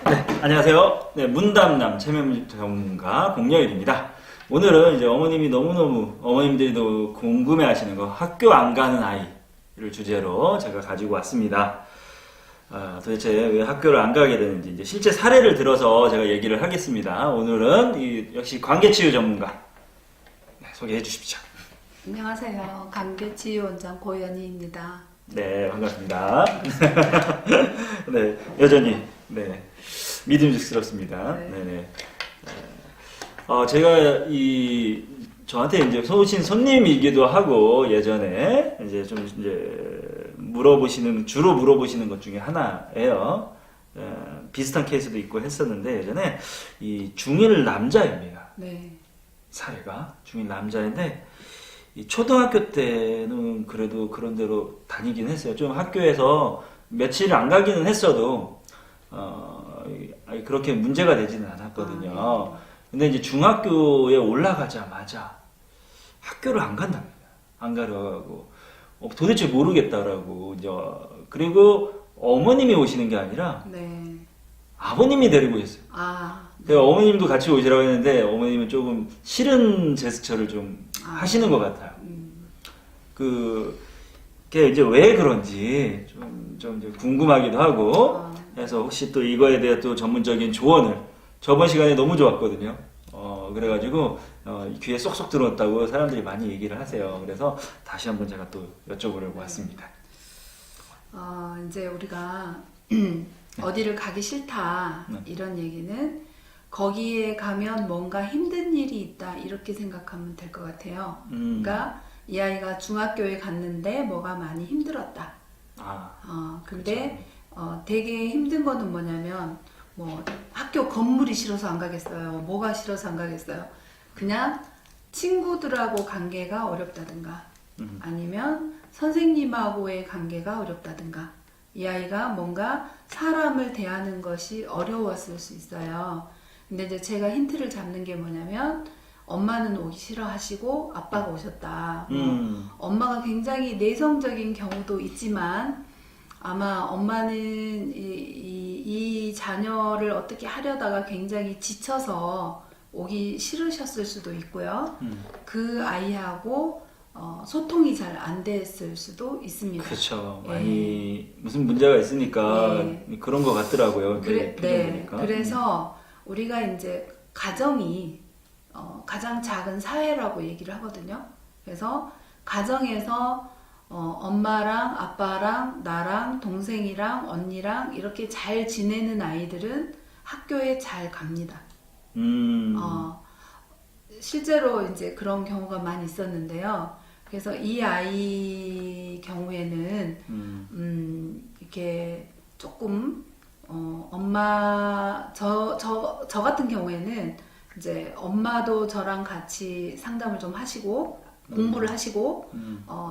네, 안녕하세요. 네, 문담남 체면 전문가 공여일입니다. 오늘은 이제 어머님들도 궁금해하시는 거 학교 안 가는 아이를 주제로 제가 가지고 왔습니다. 도대체 왜 학교를 안 가게 되는지 이제 실제 사례를 들어서 제가 얘기를 하겠습니다. 오늘은 역시 관계치유 전문가 소개해 주십시오. 안녕하세요. 관계치유 원장 고연희입니다. 네, 반갑습니다. 네, 여전히 네, 믿음직스럽습니다. 네. 네네. 제가 저한테 이제 오신 손님이기도 하고 예전에 이제 좀 주로 물어보시는 것 중에 하나예요. 비슷한 케이스도 있고 했었는데 예전에 이 중1 남자입니다. 네. 사례가 중1 남자인데 이 초등학교 때는 그래도 그런 대로 다니긴 했어요. 좀 학교에서 며칠 안 가기는 했어도 그렇게 문제가 되지는 않았거든요. 근데 이제 중학교에 올라가자마자 학교를 안 간답니다. 안 가려고 도대체 모르겠다라고 이제 그리고 어머님이 오시는 게 아니라 네. 아버님이 데리고 오셨어요. 그러니까 어머님도 같이 오시라고 했는데 어머님은 조금 싫은 제스처를 좀 하시는 것 같아요. 그게 이제 왜 그런지 좀 이제 궁금하기도 하고 해서 혹시 또 이거에 대해 또 전문적인 조언을 저번 시간에 너무 좋았거든요. 그래가지고 귀에 쏙쏙 들어왔다고 사람들이 많이 얘기를 하세요. 그래서 다시 한번 제가 또 여쭤보려고 왔습니다. 이제 우리가 어디를 가기 싫다 이런 얘기는 거기에 가면 뭔가 힘든 일이 있다 이렇게 생각하면 될 것 같아요. 그러니까 이 아이가 중학교에 갔는데 뭐가 많이 힘들었다. 근데 되게 힘든 거는 뭐냐면 뭐 학교 건물이 싫어서 안 가겠어요. 뭐가 싫어서 안 가겠어요. 그냥 친구들하고 관계가 어렵다든가 아니면 선생님하고의 관계가 어렵다든가 이 아이가 뭔가 사람을 대하는 것이 어려웠을 수 있어요. 근데 이제 제가 힌트를 잡는 게 뭐냐면 엄마는 오기 싫어하시고 아빠가 오셨다. 엄마가 굉장히 내성적인 경우도 있지만 아마 엄마는 이 자녀를 어떻게 하려다가 굉장히 지쳐서 오기 싫으셨을 수도 있고요. 그 아이하고 소통이 잘 안 됐을 수도 있습니다. 그렇죠. 많이 무슨 문제가 있으니까 그런 것 같더라고요. 그래서 우리가 이제 가정이 가장 작은 사회라고 얘기를 하거든요. 그래서 가정에서 엄마랑 아빠랑 나랑 동생이랑 언니랑 이렇게 잘 지내는 아이들은 학교에 잘 갑니다. 실제로 이제 그런 경우가 많이 있었는데요. 그래서 이 아이 경우에는 이렇게 조금 저 같은 경우에는 이제 엄마도 저랑 같이 상담을 좀 하시고 공부를 하시고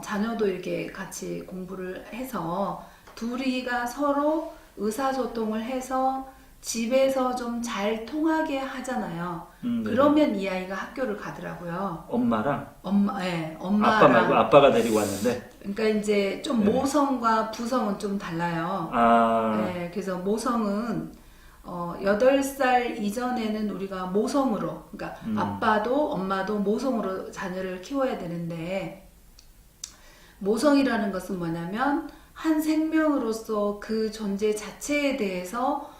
자녀도 이렇게 같이 공부를 해서 둘이가 서로 의사소통을 해서 집에서 좀 잘 통하게 하잖아요. 그러면 이 아이가 학교를 가더라고요. 엄마랑? 엄마랑. 아빠 말고 아빠가 데리고 왔는데? 그러니까 이제 좀 모성과 부성은 좀 달라요. 그래서 모성은 8살 이전에는 우리가 모성으로, 그러니까 아빠도 엄마도 모성으로 자녀를 키워야 되는데 모성이라는 것은 뭐냐면 한 생명으로서 그 존재 자체에 대해서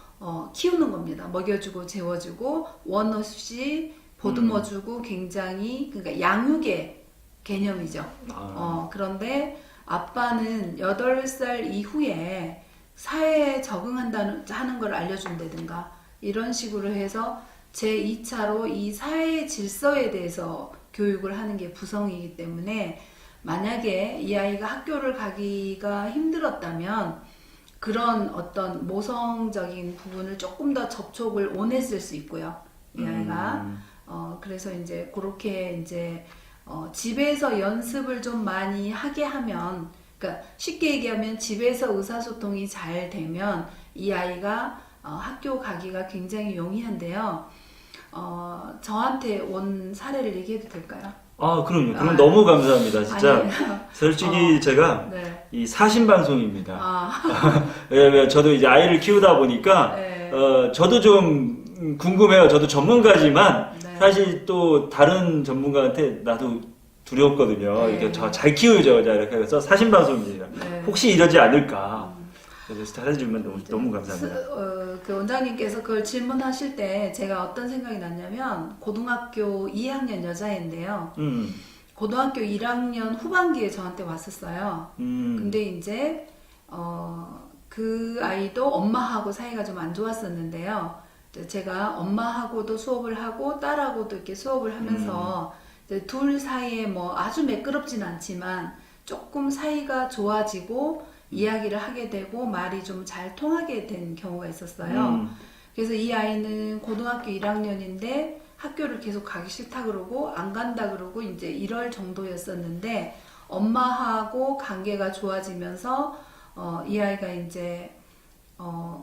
키우는 겁니다. 먹여주고 재워주고 원 없이 보듬어주고 굉장히 그러니까 양육의 개념이죠. 그런데 아빠는 8살 이후에 사회에 적응하는 걸 알려준다든가 이런 식으로 해서 제2차로 이 사회의 질서에 대해서 교육을 하는 게 부성이기 때문에 만약에 이 아이가 학교를 가기가 힘들었다면 그런 어떤 모성적인 부분을 조금 더 접촉을 원했을 수 있고요. 이 아이가 그래서 이제 그렇게 이제 집에서 연습을 좀 많이 하게 하면, 그러니까 쉽게 얘기하면 집에서 의사소통이 잘 되면 이 아이가 학교 가기가 굉장히 용이한데요. 저한테 온 사례를 얘기해도 될까요? 그럼요. 그럼 너무 감사합니다. 진짜. 아니에요. 솔직히 제가 네. 이 사신방송입니다. 왜냐면 저도 이제 아이를 키우다 보니까 네. 저도 좀 궁금해요. 저도 전문가지만 네. 사실 또 다른 전문가한테 나도 두렵거든요. 네. 이게 저 잘 키우죠. 자, 이렇게 해서 사신방송입니다. 네. 혹시 이러지 않을까. 그래서 잘해주면 너무 감사합니다. 그 원장님께서 그걸 질문하실 때 제가 어떤 생각이 났냐면 고등학교 2학년 여자애인데요. 고등학교 1학년 후반기에 저한테 왔었어요. 근데 이제 그 아이도 엄마하고 사이가 좀 안 좋았었는데요. 제가 엄마하고도 수업을 하고 딸하고도 이렇게 수업을 하면서 이제 둘 사이에 뭐 아주 매끄럽진 않지만 조금 사이가 좋아지고 이야기를 하게 되고 말이 좀 잘 통하게 된 경우가 있었어요. 그래서 이 아이는 고등학교 1학년인데 학교를 계속 가기 싫다 그러고 안 간다 그러고 이제 이럴 정도였었는데 엄마하고 관계가 좋아지면서 이 아이가 이제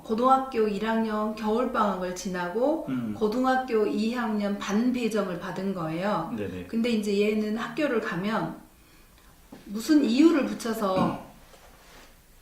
고등학교 1학년 겨울방학을 지나고 고등학교 2학년 반배정을 받은 거예요. 네네. 근데 이제 얘는 학교를 가면 무슨 이유를 붙여서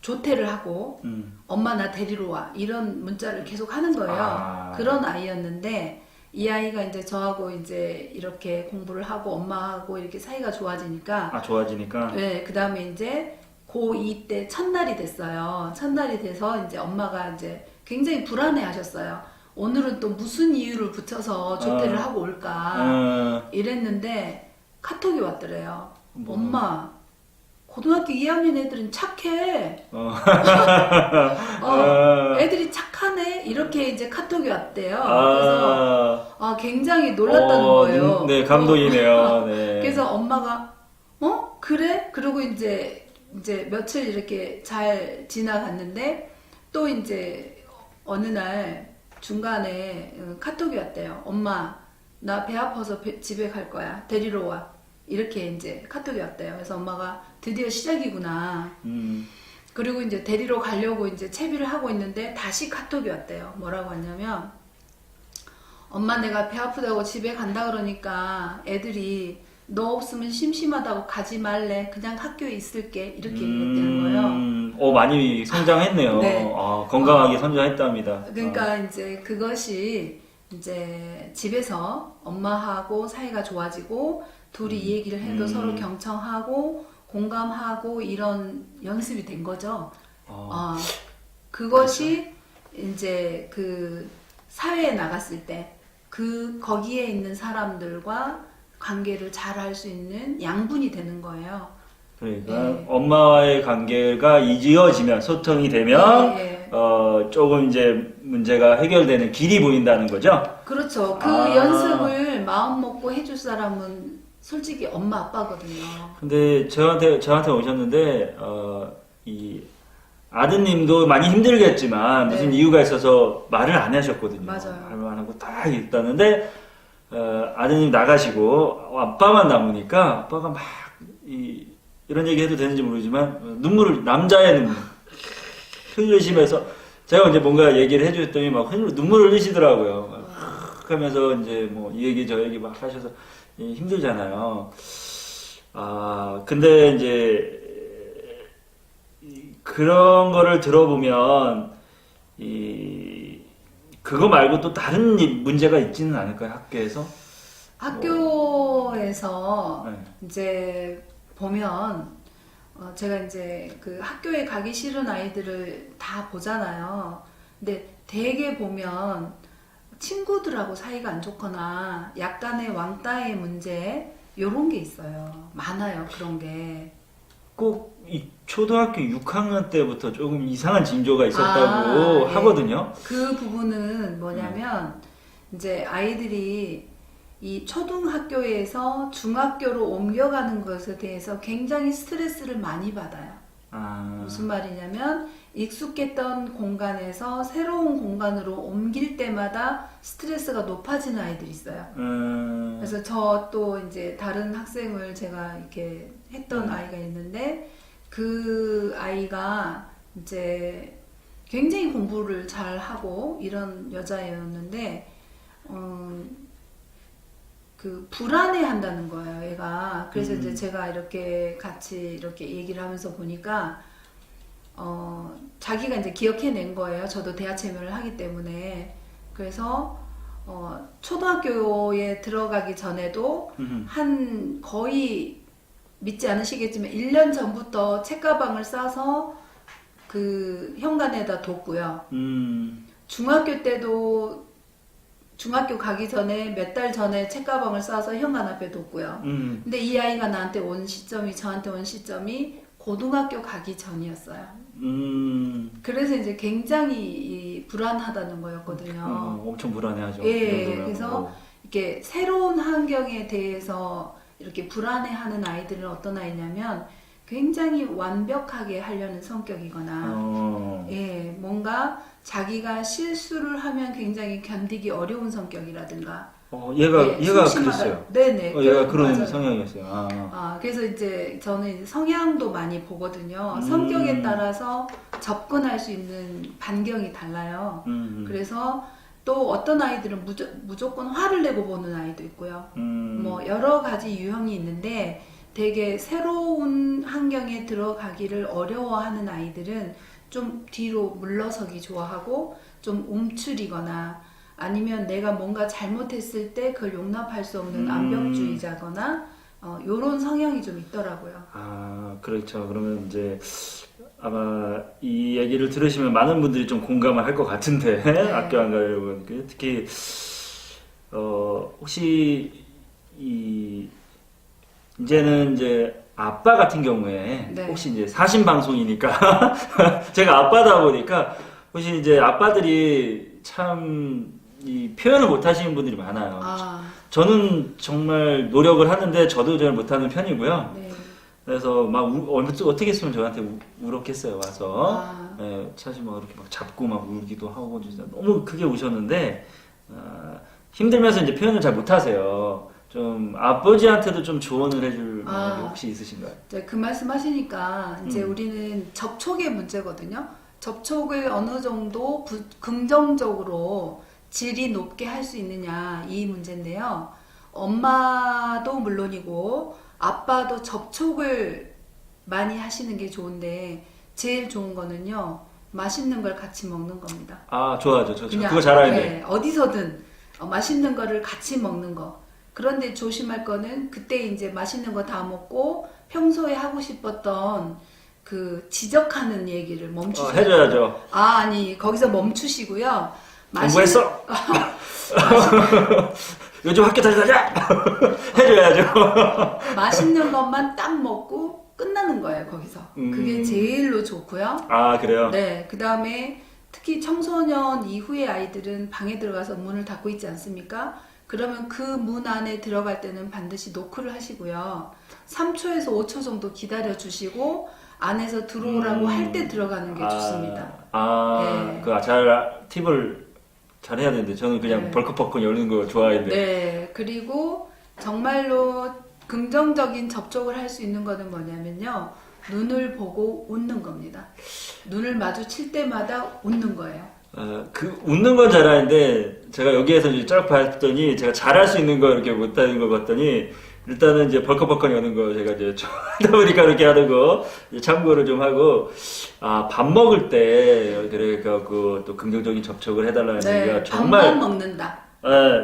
조퇴를 하고 엄마 나 데리러 와 이런 문자를 계속 하는 거예요. 그런 아이였는데 이 아이가 이제 저하고 이제 이렇게 공부를 하고 엄마하고 이렇게 사이가 좋아지니까 좋아지니까 네, 그 다음에 이제 고2 때 첫날이 됐어요. 첫날이 돼서 이제 엄마가 이제 굉장히 불안해 하셨어요. 오늘은 또 무슨 이유를 붙여서 조퇴를 하고 올까 이랬는데 카톡이 왔더래요. 엄마 고등학교 2학년 애들은 착해. 애들이 착하네. 이렇게 이제 카톡이 왔대요. 그래서 굉장히 놀랐다는 거예요. 네, 감동이네요. 네. 그래서 엄마가 그래? 그리고 이제 며칠 이렇게 잘 지나갔는데 또 이제 어느 날 중간에 카톡이 왔대요. 엄마 나 배 아파서 집에 갈 거야. 데리러 와. 이렇게 이제 카톡이 왔대요. 그래서 엄마가 드디어 시작이구나. 그리고 이제 데리러 가려고 이제 채비를 하고 있는데 다시 카톡이 왔대요. 뭐라고 했냐면 엄마 내가 배 아프다고 집에 간다 그러니까 애들이 너 없으면 심심하다고 가지 말래. 그냥 학교에 있을게. 이렇게 얘기했다는 거예요. 많이 성장했네요. 네. 건강하게 성장했답니다. 그러니까 이제 그것이 이제 집에서 엄마하고 사이가 좋아지고 둘이 이 얘기를 해도 서로 경청하고 공감하고 이런 연습이 된 거죠. 그것이 그렇죠. 이제 그 사회에 나갔을 때 거기에 있는 사람들과 관계를 잘 할 수 있는 양분이 되는 거예요. 그러니까 네. 엄마와의 관계가 이어지면 소통이 되면 네. 조금 이제 문제가 해결되는 길이 보인다는 거죠. 그렇죠. 그 연습을 마음 먹고 해줄 사람은 솔직히 엄마 아빠거든요. 근데 저한테 오셨는데 이 아드님도 많이 힘들겠지만 무슨 네. 이유가 있어서 말을 안 하셨거든요. 맞아요. 말을 안 하고 딱 있다는데 아드님 나가시고 아빠만 남으니까 아빠가 막 이런 얘기 해도 되는지 모르지만 남자의 눈물 흘리시면서 제가 이제 뭔가 얘기를 해줬더니 막 눈물을 흘리시더라고요. 막 하면서 이제 뭐 이 얘기 저 얘기 막 하셔서 힘들잖아요. 근데 이제 그런 거를 들어보면 그거 말고 또 다른 문제가 있지는 않을까요? 학교에서? 학교에서 네. 이제 보면 제가 이제 그 학교에 가기 싫은 아이들을 다 보잖아요. 근데 대개 보면 친구들하고 사이가 안 좋거나 약간의 왕따의 문제 요런 게 있어요. 많아요. 그런 게. 꼭 이 초등학교 6학년 때부터 조금 이상한 징조가 있었다고 예. 하거든요. 그 부분은 뭐냐면 이제 아이들이 이 초등학교에서 중학교로 옮겨가는 것에 대해서 굉장히 스트레스를 많이 받아요. 무슨 말이냐면 익숙했던 공간에서 새로운 공간으로 옮길 때마다 스트레스가 높아지는 아이들이 있어요. 그래서 저 또 이제 다른 학생을 제가 이렇게 했던 아이가 있는데 그 아이가 이제 굉장히 공부를 잘 하고 이런 여자애였는데 그 불안해 한다는 거예요, 얘가. 그래서 이제 제가 이렇게 같이 이렇게 얘기를 하면서 보니까 자기가 이제 기억해낸 거예요. 저도 대하 체면을 하기 때문에. 그래서 초등학교에 들어가기 전에도 한 거의 믿지 않으시겠지만 1년 전부터 책가방을 싸서 그 현관에다 뒀고요. 중학교 때도 중학교 가기 전에 몇 달 전에 책가방을 싸서 현관 앞에 뒀고요. 근데 이 아이가 저한테 온 시점이 고등학교 가기 전이었어요. 그래서 이제 굉장히 불안하다는 거였거든요. 엄청 불안해하죠. 예, 그래서 이렇게 새로운 환경에 대해서 이렇게 불안해하는 아이들은 어떤 아이냐면 굉장히 완벽하게 하려는 성격이거나, 예, 뭔가 자기가 실수를 하면 굉장히 견디기 어려운 성격이라든가. 얘가 소심하다. 그랬어요. 네네. 얘가 그런 맞아요. 성향이었어요. 그래서 이제 저는 이제 성향도 많이 보거든요. 성격에 따라서 접근할 수 있는 반경이 달라요. 그래서 또 어떤 아이들은 무조건 화를 내고 보는 아이도 있고요. 뭐 여러 가지 유형이 있는데 되게 새로운 환경에 들어가기를 어려워하는 아이들은 좀 뒤로 물러서기 좋아하고 좀 움츠리거나 아니면 내가 뭔가 잘못했을 때 그걸 용납할 수 없는 완벽주의자거나 요런 성향이 좀 있더라고요. 그렇죠. 그러면 이제 아마 이 얘기를 들으시면 많은 분들이 좀 공감을 할 것 같은데 학교 안 가요 여러분. 특히 혹시 이제는 이제 아빠 같은 경우에 혹시 이제 사신 방송이니까 제가 아빠다 보니까 혹시 이제 아빠들이 참 이 표현을 못 하시는 분들이 많아요. 저는 정말 노력을 하는데 저도 잘 못하는 편이고요. 그래서 막 어떻게 했으면 저한테 울었겠어요 와서. 사실 막 이렇게 막 잡고 막 울기도 하고 진짜 너무 크게 우셨는데 힘들면서 이제 표현을 잘 못하세요. 좀 아버지한테도 좀 조언을 해줄 만한 게 혹시 있으신가요? 그 말씀 하시니까 이제 우리는 접촉의 문제거든요. 접촉을 어느 정도 긍정적으로 질이 높게 할 수 있느냐 이 문제인데요. 엄마도 물론이고 아빠도 접촉을 많이 하시는 게 좋은데 제일 좋은 거는요. 맛있는 걸 같이 먹는 겁니다. 좋아하죠. 저 그거 잘하는데. 어디서든 맛있는 거를 같이 먹는 거. 그런데 조심할 거는 그때 이제 맛있는 거 다 먹고 평소에 하고 싶었던 그 지적하는 얘기를 멈추시고 해줘야죠. 아니 거기서 멈추시고요. 공부했어? 요즘 학교 다시 가자! 해줘야죠. 맛있는 것만 딱 먹고 끝나는 거예요 거기서. 그게 제일로 좋고요. 그래요? 네, 그 다음에 특히 청소년 이후의 아이들은 방에 들어가서 문을 닫고 있지 않습니까? 그러면 그 문 안에 들어갈 때는 반드시 노크를 하시고요. 3초에서 5초 정도 기다려 주시고 안에서 들어오라고 할 때 들어가는 게 좋습니다. 팁을 잘 해야 되는데 저는 그냥 벌컥벌컥 열는 거 좋아하는데. 네, 그리고 정말로 긍정적인 접촉을 할 수 있는 거는 뭐냐면요. 눈을 보고 웃는 겁니다. 눈을 마주칠 때마다 웃는 거예요. 웃는 건 잘하는데 제가 여기에서 이제 쫙 봤더니 제가 잘할 수 있는 거 이렇게 못하는 거 봤더니 일단은 이제 벌컥벌컥 여는 거 제가 이제 하다 보니까 그렇게 하는 거 참고를 좀 하고 밥 먹을 때 그래갖고 또 긍정적인 접촉을 해달라는 얘기가 정말 밥만 먹는다.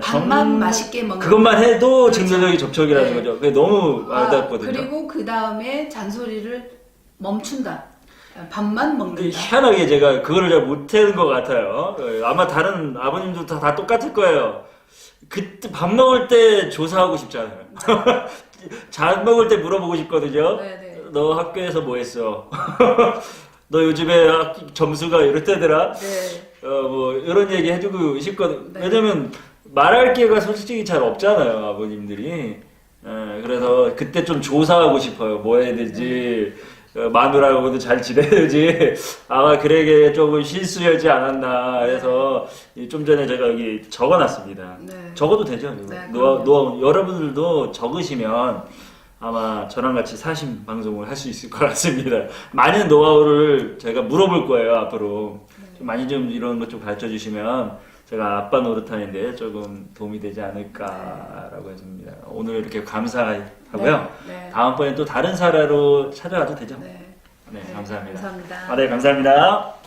밥만 맛있게 먹는다. 그것만 해도 그렇죠. 긍정적인 접촉이라는 거죠. 그게 너무 와닿거든요. 그리고 그 다음에 잔소리를 멈춘다. 밥만 먹는다. 희한하게 제가 그거를 잘 못하는 것 같아요. 아마 다른 아버님들도 다 똑같을 거예요. 그때 밥 먹을 때 조사하고 싶잖아요. 잘 먹을 때 물어보고 싶거든요. 네네. 너 학교에서 뭐 했어? 너 요즘에 점수가 이렇다더라? 네. 뭐 이런 얘기 해주고 싶거든. 네. 왜냐면 말할 기회가 솔직히 잘 없잖아요, 아버님들이. 그래서 그때 좀 조사하고 싶어요. 뭐 해야 되지? 마누라하고도 잘 지내야지. 아마 그러게 조금 실수하지 않았나 해서 좀 전에 제가 여기 적어놨습니다. 적어도 되죠? 여러분들도 적으시면 아마 저랑 같이 사심 방송을 할 수 있을 것 같습니다. 많은 노하우를 제가 물어볼 거예요, 앞으로. 좀 많이 좀 이런 것 좀 가르쳐 주시면 제가 아빠 노릇하는데 조금 도움이 되지 않을까라고 했습니다. 오늘 이렇게 감사하고요. 다음번에 또 다른 사례로 찾아와도 되죠? 네, 감사합니다. 감사합니다. 네, 감사합니다.